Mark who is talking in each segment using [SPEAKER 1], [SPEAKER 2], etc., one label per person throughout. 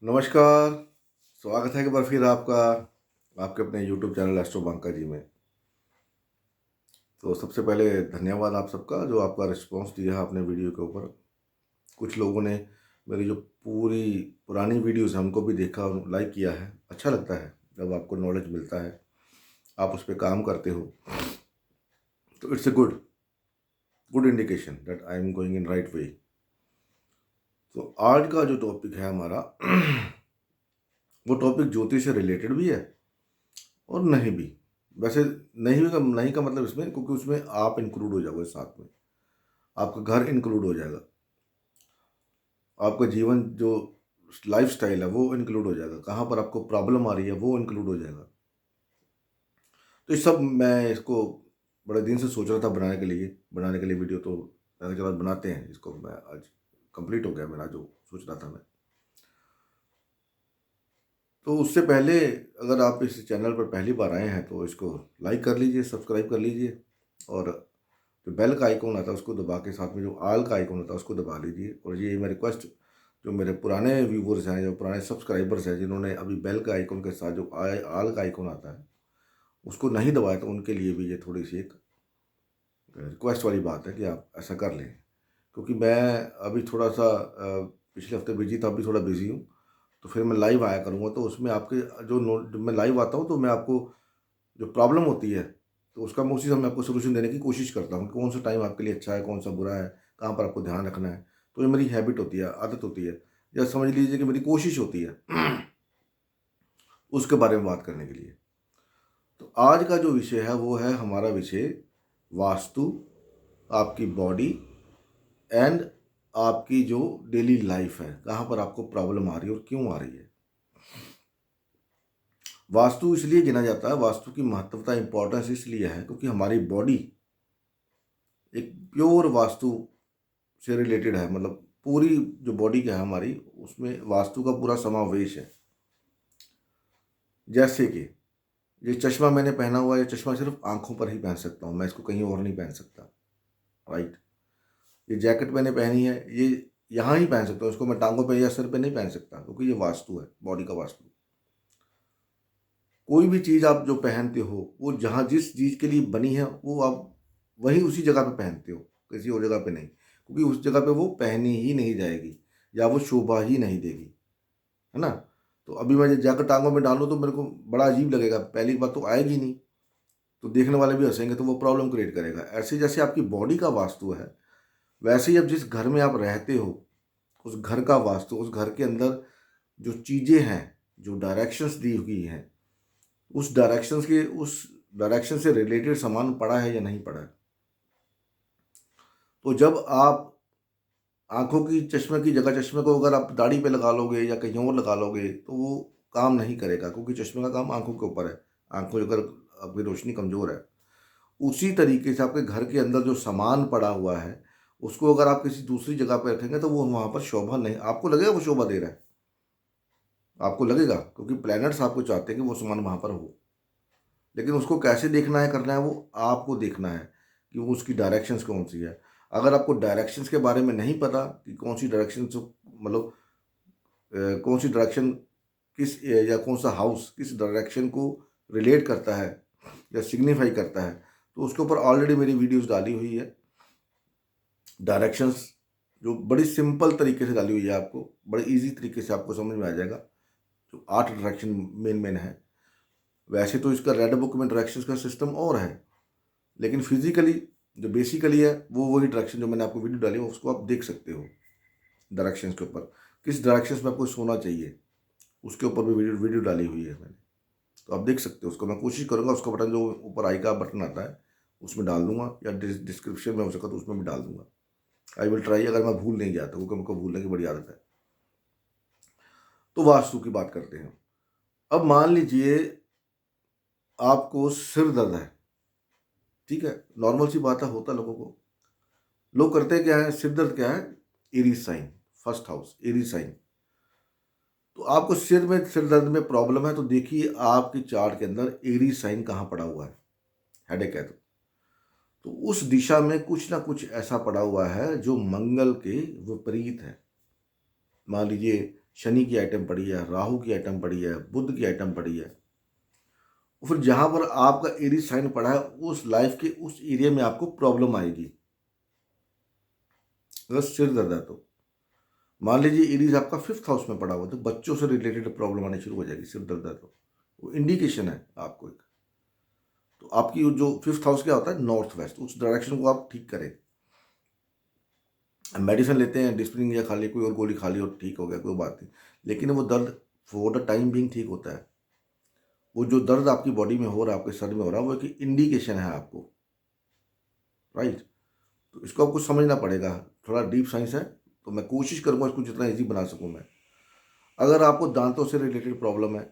[SPEAKER 1] नमस्कार, स्वागत है एक बार फिर आपका आपके अपने यूट्यूब चैनल एस्ट्रो बांका जी में। तो सबसे पहले धन्यवाद आप सबका जो आपका रिस्पांस दिया है अपने वीडियो के ऊपर। कुछ लोगों ने मेरी जो पूरी पुरानी वीडियोस हैं उनको भी देखा और लाइक किया है। अच्छा लगता है जब आपको नॉलेज मिलता है, आप उस पे काम करते हो, तो it's a good indication that I am going in right way. तो आज का जो टॉपिक है हमारा वो टॉपिक ज्योतिष से रिलेटेड भी है और नहीं भी। वैसे नहीं का मतलब इसमें, क्योंकि उसमें आप इंक्लूड हो जाओगे, साथ में आपका घर इंक्लूड हो जाएगा, आपका जीवन जो लाइफ स्टाइल है वो इंक्लूड हो जाएगा, कहाँ पर आपको प्रॉब्लम आ रही है वो इंक्लूड हो जाएगा। तो ये सब मैं इसको बड़े दिन से सोच रहा था बनाने के लिए वीडियो। तो मैंने कहा चलो बनाते हैं इसको। मैं आज कंप्लीट हो गया मेरा जो सोच रहा था मैं। तो उससे पहले अगर आप इस चैनल पर पहली बार आए हैं तो इसको लाइक कर लीजिए, सब्सक्राइब कर लीजिए, और जो बेल का आइकॉन आता है उसको दबा के साथ में जो आल का आइकॉन होता है उसको दबा लीजिए। और ये मैं रिक्वेस्ट जो मेरे पुराने व्यूवर्स हैं, जो पुराने सब्सक्राइबर्स हैं, जिन्होंने अभी बेल का आइकॉन के साथ जो आल का आइकॉन आता है उसको नहीं दबाया, तो उनके लिए भी ये थोड़ी सी एक रिक्वेस्ट वाली बात है कि आप ऐसा कर लें। क्योंकि मैं अभी थोड़ा सा पिछले हफ्ते बिजी था, अभी थोड़ा बिजी हूँ। तो फिर मैं लाइव आया करूँगा, तो उसमें आपके जब मैं लाइव आता हूँ तो मैं आपको जो प्रॉब्लम होती है तो उसका मैं उसी समय आपको सोल्यूशन देने की कोशिश करता हूँ। कौन सा टाइम आपके लिए अच्छा है, कौन सा बुरा है, कहाँ पर आपको ध्यान रखना है। तो ये मेरी हैबिट होती है, आदत होती है, या समझ लीजिए कि मेरी कोशिश होती है उसके बारे में बात करने के लिए। तो आज का जो विषय है वो है हमारा विषय वास्तु, आपकी बॉडी एंड आपकी जो डेली लाइफ है, कहाँ पर आपको प्रॉब्लम आ रही है और क्यों आ रही है। वास्तु इसलिए गिना जाता है, वास्तु की महत्वता इंपॉर्टेंस इसलिए है क्योंकि हमारी बॉडी एक प्योर वास्तु से रिलेटेड है। मतलब पूरी जो बॉडी क्या है हमारी, उसमें वास्तु का पूरा समावेश है। जैसे कि ये चश्मा मैंने पहना हुआ है, ये चश्मा सिर्फ आंखों पर ही पहन सकता हूँ, मैं इसको कहीं और नहीं पहन सकता, राइट। ये जैकेट मैंने पहनी है, ये यहाँ ही पहन सकता हूँ, इसको मैं टांगों पे या सिर पे नहीं पहन सकता, क्योंकि ये वास्तु है, बॉडी का वास्तु। कोई भी चीज़ आप जो पहनते हो वो जहाँ जिस चीज़ के लिए बनी है वो आप वहीं उसी जगह पे पहनते हो, किसी और जगह पे नहीं, क्योंकि उस जगह पे वो पहनी ही नहीं जाएगी या वो शोभा ही नहीं देगी, है ना। तो अभी मैं जैकेट टांगों में डालूँ तो मेरे को बड़ा अजीब लगेगा, पहली बात तो आएगी नहीं, तो देखने वाले भी हंसेंगे, तो वो प्रॉब्लम क्रिएट करेगा। ऐसे जैसे आपकी बॉडी का वास्तु है, वैसे ही अब जिस घर में आप रहते हो उस घर का वास्तु, उस घर के अंदर जो चीज़ें हैं, जो डायरेक्शंस दी हुई हैं, उस डायरेक्शन से रिलेटेड सामान पड़ा है या नहीं पड़ा है। तो जब आप आंखों की चश्मे की जगह चश्मे को अगर आप दाढ़ी पे लगा लोगे या कहीं और लगा लोगे तो वो काम नहीं करेगा, क्योंकि चश्मे का काम आंखों के ऊपर है। आंखों अगर आपकी रोशनी कमज़ोर है, उसी तरीके से आपके घर के अंदर जो सामान पड़ा हुआ है उसको अगर आप किसी दूसरी जगह पे रखेंगे तो वो वहाँ पर शोभा नहीं, आपको लगेगा वो शोभा दे रहा है, आपको लगेगा, क्योंकि प्लैनेट्स आपको चाहते हैं कि वो सामान वहाँ पर हो। लेकिन उसको कैसे देखना है, करना है, वो आपको देखना है कि वो उसकी डायरेक्शंस कौन सी है। अगर आपको डायरेक्शंस के बारे में नहीं पता कि कौन सी डायरेक्शन, मतलब कौन सी डायरेक्शन किस या कौन सा हाउस किस डायरेक्शन को रिलेट करता है या सिग्निफाई करता है, तो उसके ऊपर ऑलरेडी मेरी वीडियोस डाली हुई है। डायरेक्शंस जो बड़ी सिंपल तरीके से डाली हुई है, आपको बड़े इजी तरीके से आपको समझ में आ जाएगा। जो 8 डायरेक्शन मेन है। वैसे तो इसका रेड बुक में डायरेक्शंस का सिस्टम और है, लेकिन फिजिकली जो बेसिकली है वो वही डायरेक्शन जो मैंने आपको वीडियो डाली है उसको आप देख सकते हो। डायरेक्शंस के ऊपर किस डायरेक्शंस में आपको सोना चाहिए उसके ऊपर भी वीडियो डाली हुई है मैंने, तो आप देख सकते हो उसको। मैं कोशिश करूँगा उसका बटन जो ऊपर आई का बटन आता है उसमें डाल दूंगा, या डिस्क्रिप्शन में हो सका तो उसमें भी डाल दूंगा। आई विल ट्राई, अगर मैं भूल नहीं जाता, क्योंकि हमको भूलने की बड़ी आदत है। तो वास्तु की बात करते हैं। अब मान लीजिए आपको सिर दर्द है, ठीक है, नॉर्मल सी बात है, होता लोगों को। लोग करते क्या है, सिर दर्द क्या है, Aries sign, first house Aries sign. तो आपको सिर दर्द में प्रॉब्लम है तो देखिए आपके चार्ट के अंदर एरीज साइन कहाँ पड़ा हुआ है, हेडेक है तो उस दिशा में कुछ ना कुछ ऐसा पड़ा हुआ है जो मंगल के विपरीत है। मान लीजिए शनि की आइटम पड़ी है, राहु की आइटम पड़ी है, बुध की आइटम पड़ी है, और फिर जहाँ पर आपका एरीज साइन पड़ा है उस लाइफ के उस एरिया में आपको प्रॉब्लम आएगी। अगर सिर दर्द है तो मान लीजिए एरीज आपका 5th हाउस में पड़ा हुआ तो बच्चों से रिलेटेड प्रॉब्लम आनी शुरू हो जाएगी। सिर दर्द है तो वो इंडिकेशन है आपको एक। तो आपकी जो 5th हाउस क्या होता है, नॉर्थ वेस्ट, उस डायरेक्शन को आप ठीक करें। मेडिसिन लेते हैं, डिस्प्रिन या खा ली, कोई और गोली खा ली और ठीक हो गया, कोई बात नहीं, लेकिन वो दर्द फॉर द टाइम बिंग ठीक होता है। वो जो दर्द आपकी बॉडी में हो रहा है, आपके सर में हो रहा है, वो एक इंडिकेशन है आपको, राइट। तो इसको आपको समझना पड़ेगा, थोड़ा डीप साइंस है, तो मैं कोशिश करूंगा इसको जितना इजी बना सकूं मैं। अगर आपको दांतों से रिलेटेड प्रॉब्लम है,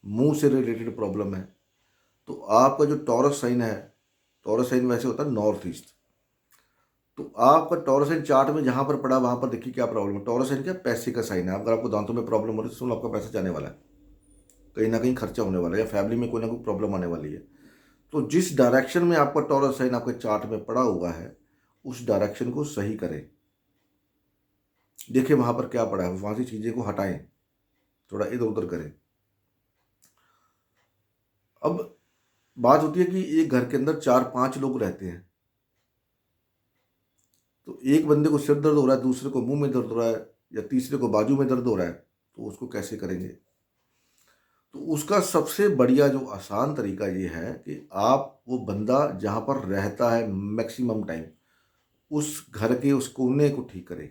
[SPEAKER 1] मुंह से रिलेटेड प्रॉब्लम है, तो आपका जो टॉरस साइन है, टॉरस साइन वैसे होता है नॉर्थ ईस्ट, तो आपका टॉरस साइन चार्ट में जहां पर पड़ा वहां पर देखिए क्या प्रॉब्लम है। टॉरस साइन क्या, पैसे का साइन है। अगर आपको दांतों में प्रॉब्लम हो रही है तो सुनो, आपका पैसा जाने वाला है, कहीं ना कहीं खर्चा होने वाला है, या फैमिली में कोई ना कोई प्रॉब्लम आने वाली है। तो जिस डायरेक्शन में आपका टॉरस साइन आपके चार्ट में पड़ा हुआ है, उस डायरेक्शन को सही करें। देखिए वहां पर क्या पड़ा है, वहां से चीजें को हटाएं, थोड़ा इधर उधर करें। अब बात होती है कि एक घर के अंदर 4-5 लोग रहते हैं, तो एक बंदे को सिर दर्द हो रहा है, दूसरे को मुंह में दर्द हो रहा है, या तीसरे को बाजू में दर्द हो रहा है, तो उसको कैसे करेंगे। तो उसका सबसे बढ़िया जो आसान तरीका ये है कि आप वो बंदा जहाँ पर रहता है मैक्सिमम टाइम, उस घर के उस कोने को ठीक करें।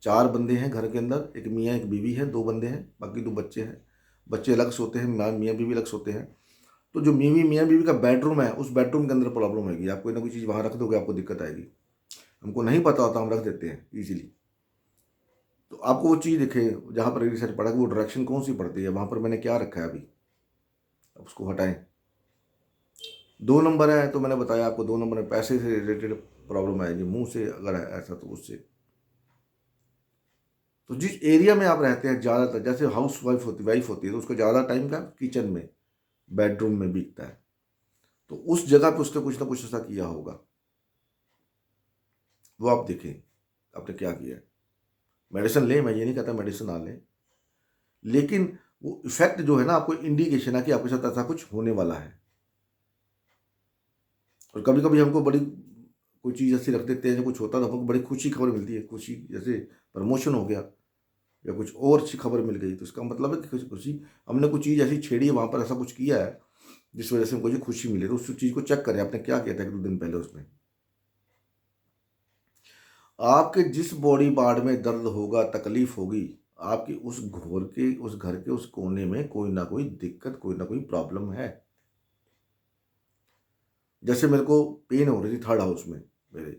[SPEAKER 1] 4 बंदे हैं घर के अंदर, एक मियाँ एक बीवी है, 2 बंदे हैं, बाकी 2 बच्चे हैं। बच्चे अलग सोते हैं, मियाँ बीवी अलग सोते हैं। तो जो मियाँ बीवी का बेडरूम है, उस बेडरूम के अंदर प्रॉब्लम होगी। आप कोई ना कोई चीज़ वहाँ रख दोगे, आपको दिक्कत आएगी। हमको नहीं पता होता, हम रख देते हैं ईजिली। तो आपको वो चीज़ दिखे जहाँ पर रिसर्च पड़ा कि वो डायरेक्शन कौन सी पड़ती है, वहाँ पर मैंने क्या रखा है अभी, अब उसको हटाएं। 2 नंबर है तो मैंने बताया आपको, 2 नंबर में पैसे से रिलेटेड प्रॉब्लम आएगी, मुंह से अगर है ऐसा तो उससे। तो जिस एरिया में आप रहते हैं ज़्यादातर, जैसे हाउस वाइफ होती है तो उसका ज़्यादा टाइम का किचन में, बेडरूम में बीतता है, तो उस जगह पे उसने कुछ ना कुछ ऐसा किया होगा। वो आप देखें आपने क्या किया है। मेडिसिन लें, मैं ये नहीं कहता मेडिसिन ना लें, लेकिन वो इफेक्ट जो है ना, आपको इंडिकेशन है कि आपके साथ ऐसा कुछ होने वाला है। और कभी कभी हमको बड़ी कोई चीज़ ऐसी रख देते हैं, जो कुछ होता है तो हमको बड़ी खुशी खबर मिलती है, खुशी जैसे प्रमोशन हो गया या कुछ और अच्छी खबर मिल गई, तो इसका मतलब है कि खुशी हमने कुछ चीज़ ऐसी छेड़ी है, वहाँ पर ऐसा कुछ किया है जिस वजह से हमको जो खुशी मिले। तो उस चीज़ को चेक करें, आपने क्या किया था 1-2 दिन पहले उसमें। आपके जिस बॉडी पार्ट में दर्द होगा, तकलीफ होगी, आपकी उस घोर के उस घर के उस कोने में कोई ना कोई दिक्कत, कोई ना कोई प्रॉब्लम है। जैसे मेरे को पेन हो रही थी 3rd हाउस में, मेरे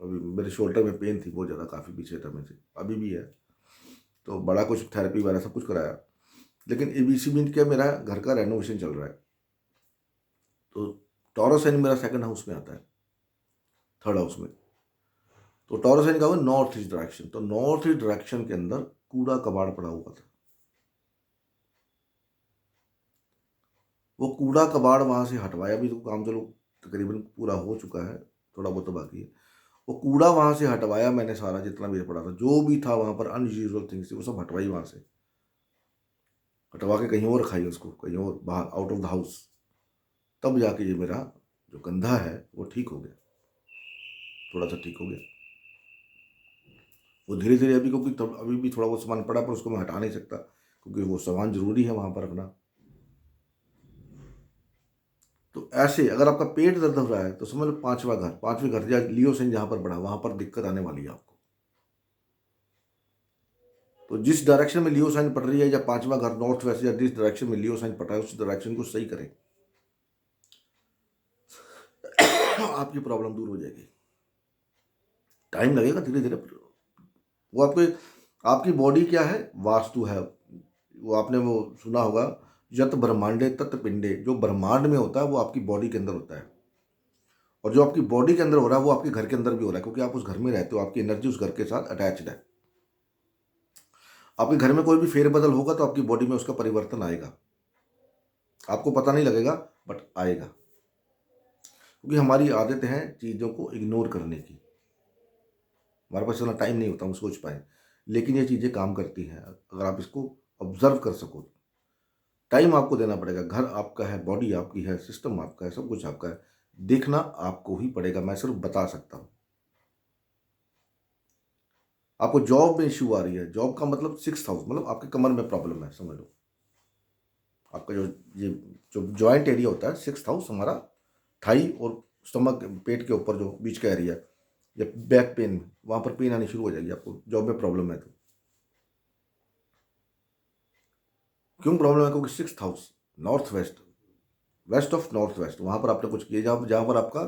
[SPEAKER 1] अभी मेरे शोल्डर में पेन थी बहुत ज़्यादा, काफ़ी पीछे समय से, अभी भी है। तो बड़ा कुछ थेरेपी वगैरह सब कुछ कराया, लेकिन इसी बीच क्या, मेरा घर का रेनोवेशन चल रहा है। तो टॉरस साइन मेरा 2nd हाउस में आता है, 3rd हाउस में। तो टॉरस साइन का हुआ नॉर्थ ईस्ट डायरेक्शन, तो नॉर्थ ईस्ट डायरेक्शन के अंदर कूड़ा कबाड़ पड़ा हुआ था। वो कूड़ा कबाड़ वहाँ से हटवाया भी, तो काम चलो तकरीबन पूरा हो चुका है, थोड़ा बहुत तो बाकी है। वो कूड़ा वहाँ से हटवाया मैंने, सारा जितना भी पड़ा था, जो भी था वहाँ पर अनयूजुअल थिंग्स थी, वो सब हटवाई वहाँ से, हटवा के कहीं और रखाई उसको, कहीं और बाहर आउट ऑफ द हाउस। तब जाके ये मेरा जो कंधा है वो ठीक हो गया, थोड़ा सा ठीक हो गया। वो धीरे धीरे अभी, क्योंकि तब अभी भी थोड़ा बहुत सामान पड़ा, पर उसको मैं हटा नहीं सकता क्योंकि वो सामान जरूरी है वहाँ पर रखना। तो ऐसे अगर आपका पेट दर्द हो रहा है तो समझ लो 5वां घर या लियो साइन जहाँ पर बढ़ा, वहाँ पर दिक्कत आने वाली है आपको। तो जिस डायरेक्शन में लियो साइन पड़ रही है, या 5वां घर नॉर्थ वेस्ट, या जिस डायरेक्शन में लियो साइन पड़ रहा है, उस डायरेक्शन को सही करें, आपकी प्रॉब्लम दूर हो जाएगी। टाइम लगेगा धीरे धीरे। वो आपके आपकी बॉडी क्या है, वास्तु है। वो आपने वो सुना होगा, यत ब्रह्मांडे तत् पिंडे, जो ब्रह्मांड में होता है वो आपकी बॉडी के अंदर होता है, और जो आपकी बॉडी के अंदर हो रहा है वो आपके घर के अंदर भी हो रहा है, क्योंकि आप उस घर में रहते हो, आपकी एनर्जी उस घर के साथ अटैच्ड है। आपके घर में कोई भी फेरबदल होगा तो आपकी बॉडी में उसका परिवर्तन आएगा, आपको पता नहीं लगेगा बट आएगा, क्योंकि हमारी आदत है चीज़ों को इग्नोर करने की। हमारे पास इतना टाइम नहीं होता हम सोच पाए, लेकिन ये चीज़ें काम करती हैं अगर आप इसको ऑब्जर्व कर सको। टाइम आपको देना पड़ेगा, घर आपका है, बॉडी आपकी है, सिस्टम आपका है, सब कुछ आपका है, देखना आपको ही पड़ेगा, मैं सिर्फ बता सकता हूँ। आपको जॉब में इश्यू आ रही है, जॉब का मतलब 6th हाउस, मतलब आपके कमर में प्रॉब्लम है, समझ लो। आपका ये जो जॉइंट एरिया होता है, 6th हाउस हमारा थाई और स्टमक, पेट के ऊपर जो बीच का एरिया, या बैक पेन, वहाँ पर पेन आनी शुरू हो जाएगी आपको, जॉब में प्रॉब्लम है तो। क्यों प्रॉब्लम है? क्योंकि 6th house north west, west of north west, वहाँ पर आपने कुछ किया, जहाँ पर आपका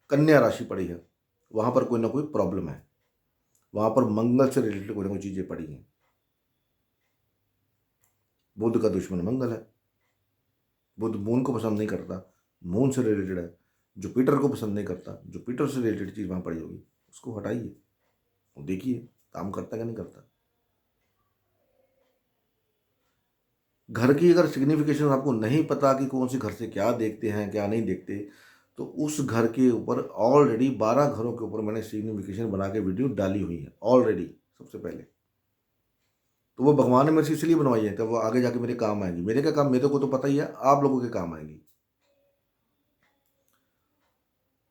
[SPEAKER 1] कन्या राशि पड़ी है, वहाँ पर कोई ना कोई प्रॉब्लम है, वहाँ पर मंगल से रिलेटेड कोई ना कोई चीज़ें पड़ी हैं। बुध का दुश्मन मंगल है, बुध मून को पसंद नहीं करता, मून से रिलेटेड है। जुपिटर को पसंद नहीं करता, जुपिटर से रिलेटेड चीज़ वहाँ पड़ी होगी, उसको हटाइए और देखिए काम करता है कि नहीं करता। घर की अगर सिग्निफिकेशन आपको नहीं पता कि कौन से घर से क्या देखते हैं क्या नहीं देखते, तो उस घर के ऊपर ऑलरेडी 12 घरों के ऊपर मैंने सिग्निफिकेशन बना के वीडियो डाली हुई है ऑलरेडी, सबसे पहले। तो वो भगवान ने मेरे से इसलिए बनवाई है कि वो आगे जाके मेरे काम आएंगी। मेरे क्या काम, मेरे को तो पता ही है, आप लोगों के काम आएंगी।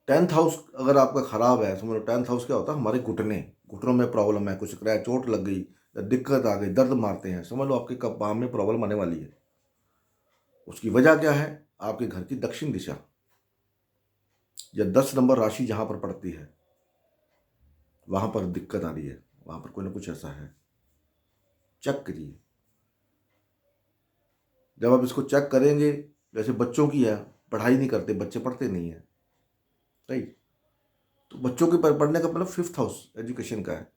[SPEAKER 1] 10th हाउस अगर आपका खराब है, समझ लो 10th हाउस क्या होता है, हमारे घुटने, घुटनों में प्रॉब्लम है, कुछ क्रैच, चोट लग गई या दिक्कत आ गई, दर्द मारते हैं, समझ लो आपके कब काम में प्रॉब्लम आने वाली है। उसकी वजह क्या है? आपके घर की दक्षिण दिशा या 10 नंबर राशि जहां पर पड़ती है, वहां पर दिक्कत आ रही है, वहां पर कोई ना कुछ ऐसा है। चेक करिए। जब आप इसको चेक करेंगे, जैसे बच्चों की है, पढ़ाई नहीं करते बच्चे, पढ़ते नहीं है, राइट? तो बच्चों के पढ़ने का मतलब 5th हाउस एजुकेशन का है।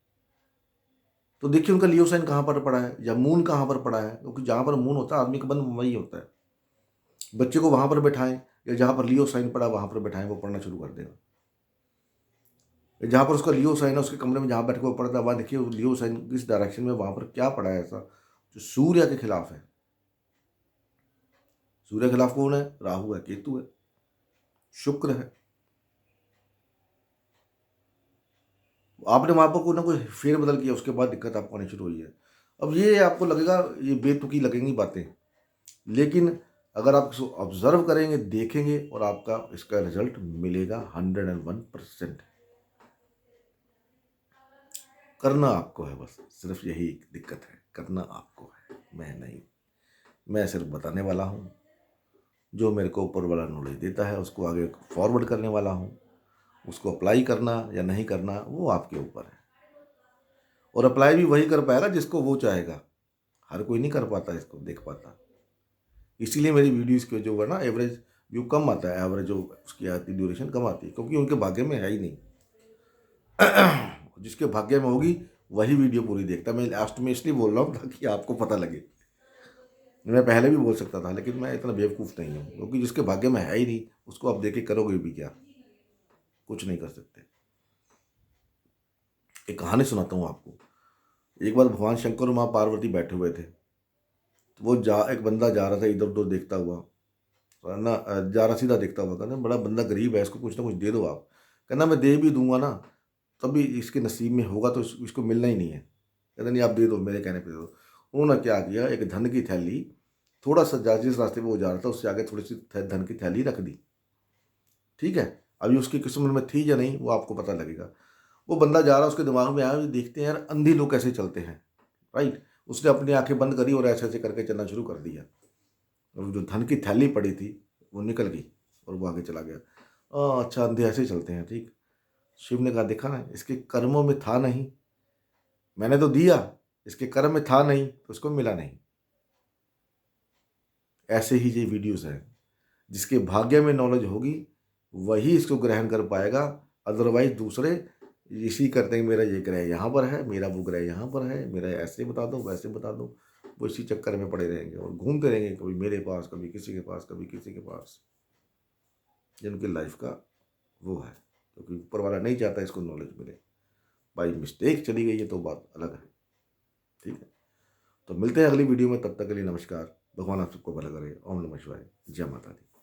[SPEAKER 1] तो देखिए उनका लियो साइन कहाँ पर पड़ा है या मून कहाँ पर पड़ा है, क्योंकि जहाँ पर मून होता है आदमी का मन वही होता है। बच्चे को वहां पर बैठाएं या जहाँ पर लियो साइन पड़ा वहां पर बैठाएं, वो पढ़ना शुरू कर देगा। जहाँ पर उसका लियो साइन है, उसके कमरे में जहाँ बैठ के वो पढ़ता है, वहाँ देखिए लियो साइन किस डायरेक्शन में, वहां पर क्या पड़ा है ऐसा जो सूर्य के खिलाफ है। सूर्य के खिलाफ कौन है? राहु है, केतु है, शुक्र है। आपने वहां पर कोई ना कोई फेरबदल किया, उसके बाद दिक्कत आपको आनी शुरू हुई है। अब ये आपको लगेगा ये बेतुकी लगेंगी बातें, लेकिन अगर आप इसको ऑब्जर्व करेंगे, देखेंगे, और आपका इसका रिजल्ट मिलेगा 101%। करना आपको है, बस सिर्फ यही दिक्कत है, करना आपको है, मैं नहीं। मैं सिर्फ बताने वाला हूँ, जो मेरे को ऊपर वाला नॉलेज देता है उसको आगे फॉरवर्ड करने वाला हूँ। उसको अप्लाई करना या नहीं करना वो आपके ऊपर है, और अप्लाई भी वही कर पाएगा जिसको वो चाहेगा। हर कोई नहीं कर पाता, इसको देख पाता। इसीलिए मेरी वीडियोस के जो है ना, एवरेज व्यू कम आता है, एवरेज जो उसकी आती ड्यूरेशन कम आती है, क्योंकि उनके भाग्य में है ही नहीं। जिसके भाग्य में होगी वही वीडियो पूरी देखता। मैं लास्ट में इसलिए बोल रहा हूँ ताकि आपको पता लगे। मैं पहले भी बोल सकता था, लेकिन मैं इतना बेवकूफ़ नहीं हूँ, क्योंकि जिसके भाग्य में है ही नहीं उसको आप देख के करोगे भी क्या? कुछ नहीं कर सकते। एक कहानी सुनाता हूँ आपको। एक बार भगवान शंकर और माँ पार्वती बैठे हुए थे, तो वो एक बंदा जा रहा था इधर उधर देखता हुआ, ना जा रहा सीधा देखता हुआ, कहना बड़ा बंदा गरीब है, इसको कुछ ना कुछ दे दो आप। कहना मैं दे भी दूंगा ना, तभी इसके नसीब में होगा तो इसको मिलना ही नहीं है। कहता नहीं, आप दे दो, मेरे कहने पे दे दो। उन्होंने क्या किया, एक धन की थैली, थोड़ा सा जिस रास्ते पे वो जा रहा था उससे आगे थोड़ी सी धन की थैली रख दी। ठीक है, अभी उसकी किस्मत में थी या नहीं वो आपको पता लगेगा। वो बंदा जा रहा, उसके दिमाग में आया, देखते हैं यार अंधी लोग कैसे चलते हैं, राइट? उसने अपनी आंखें बंद करी और ऐसे ऐसे करके चलना शुरू कर दिया, और जो धन की थैली पड़ी थी वो निकल गई और वो आगे चला गया। अच्छा, अंधे ऐसे चलते हैं, ठीक। शिव ने कहा, देखा ना, इसके कर्मों में था नहीं, मैंने तो दिया, इसके कर्म में था नहीं तो उसको मिला नहीं। ऐसे ही ये वीडियोस हैं, जिसके भाग्य में नॉलेज होगी वही इसको ग्रहण कर पाएगा, अदरवाइज दूसरे इसी करते हैं, मेरा ये ग्रह यहाँ पर है, मेरा वो ग्रह यहाँ पर है, मेरा ऐसे बता दो वैसे बता दो, वो इसी चक्कर में पड़े रहेंगे और घूमते रहेंगे, कभी मेरे पास, कभी किसी के पास, कभी किसी के पास। जिनकी लाइफ का वो है, क्योंकि ऊपर वाला नहीं चाहता इसको नॉलेज मिले। बाई मिस्टेक चली गई है तो बात अलग है, ठीक है। तो मिलते हैं अगली वीडियो में, तब तक के लिए नमस्कार। भगवान आप सबको भला करे। ओम नमः शिवाय। जय माता दी।